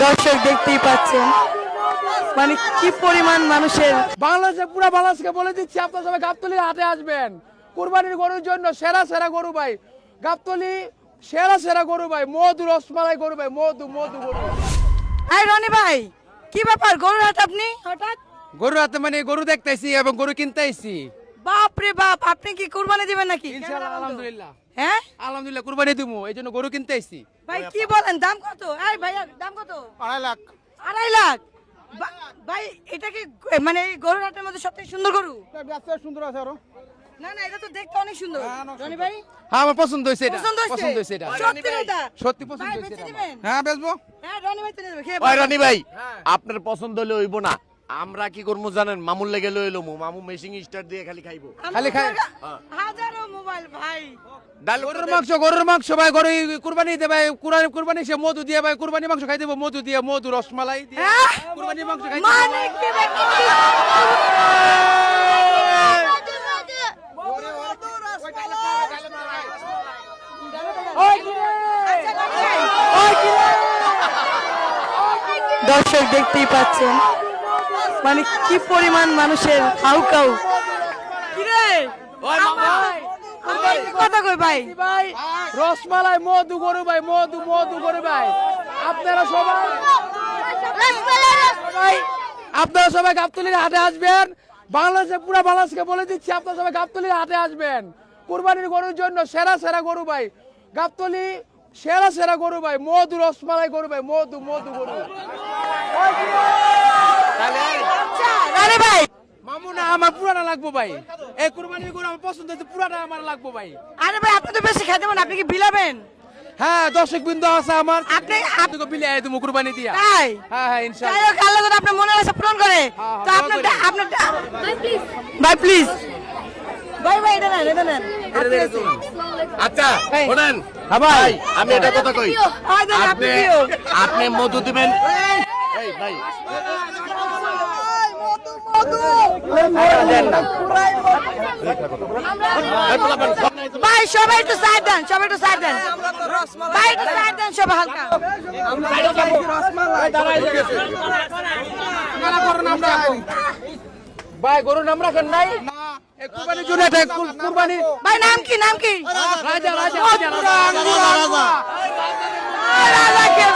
দর্শক দেখতেই পাচ্ছেন মানে কি পরিমাণ মানুষের। বাংলাদেশে পুরো বাংলাদেশকে বলে দিচ্ছি, আপনারা সবাই গাবতলীর হাটে আসবেন কুরবানির গরুর জন্য। সেরা সেরা গরু ভাই, গাবতলী সেরা সেরা গরু ভাই, মধু রসমালাই গরু ভাই, মধু মধু গরু। এই রনি ভাই, কি ব্যাপার গরুর হাট আপনি হঠাৎ? গরু হাতে মানে গরু দেখতেছি এবং গরু কিনতে আইছি। বাপ রে বাপ, আপনি কি কুরবানি দিবেন নাকি? ইনশাআল্লাহ, আলহামদুলিল্লাহ। হ্যাঁ আলহামদুলিল্লাহ কুরবানি দিমু, এই জন্য গরু কিনতে আইছি। ভাই কি বলেন, দাম কত? এই ভাইয়া দাম কত? 2.5 লাখ। 2.5 লাখ? ভাই এটা কি মানে এই গরুর হাটের মধ্যে সবথেকে সুন্দর গরু? সুন্দর আছে আরো। না না, এটা তো দেখতে অনেক সুন্দর। রনি ভাই হ্যাঁ, আমার পছন্দ হইছে এটা। পছন্দ হইছে এটা। সত্যি এটা? সত্যি পছন্দ ভাই হইছে বেচে এটা। দিবেন? হ্যাঁ, বেচবো। হ্যাঁ রনি ভাই চলে যাবে, খেয়ে ওই রানী ভাই, হ্যাঁ। আপনার পছন্দ হলে হইব না, আমরা কি করবো জানেন? মামুর লেগে লইলো মামু মেশিং স্টার দিয়ে খালি খাইবো। খালি খাই। হাজারো মোবাইল ভাই। ডাল গরুর মাংস ভাই, গরু কুরবানি দে ভাই, কুরবানি সে মধু দিয়ে ভাই, কুরবানি মাংস খাই দেবো, মধু দিয়ে, মধু রসমালাই দিয়ে হ্যাঁ? কুরবানি মাংস খাই মানে কি ভাই? দর্শক দেখতেই পাচ্ছেন মানে কি পরিমাণ মানুষের খাউ খাউ। কিরে কথা কই ভাই? ভাই রসমালাই মধু গরু ভাই, মধু মধু গরু ভাই। আপনারা সবাই গাবতলীর হাটে আসবেন। বাংলাদেশে পুরো বাংলাদেশকে বলে দিচ্ছি, আপনারা সবাই গাবতলীর হাটে আসবেন কুরবানির গরুর জন্য। সেরা সেরা গরু ভাই, গাবতলী সেরা সেরা গরু ভাই, মধু রসমালাই গরু ভাই, মধু মধু গরু। আরে ভাই মামু না, আমার পুরাটা লাগবো ভাই। এই কুরবানির গরু আমার পছন্দ হচ্ছে, পুরাটা আমার লাগবো ভাই। আরে ভাই, আপনি তো বেশি খাইতে পারেন, আপনি কি বিলাবেন? হ্যাঁ, দর্শক বিন্দু আছে আমার, আপনি- আপনাকে বিলিয়ে দেবো কুরবানি দিয়া। তাই হ্যাঁ হ্যাঁ, যাই ইনশাআল্লাহ। হোক, আল্লাহ যেন আপনার মনের আশা পূরণ করে। হ্যাঁ, তো দোয়া আপনার করি। আপনার ভাই ভাই এটা নেন, এটা নেন। আচ্ছা এই। শোনেন, হ্যাঁ ভাই, আমি এটা কথা কই, হয় দেন, আপনি আপনি প্রিয়। আপনি মধু দিবেন। এই ভাই, ভাই সবাই একটু সাইড দেন, সবাই একটু সাইড দেন, ভাই একটু সাইড দেন সবাই হালকা। ভাই গরুর নাম রাখেন নাই? এই কুরবানির জন্য এটা কুরবানি। ভাই নাম কি, নাম কি? রাজা রাজা রাজা কেফ।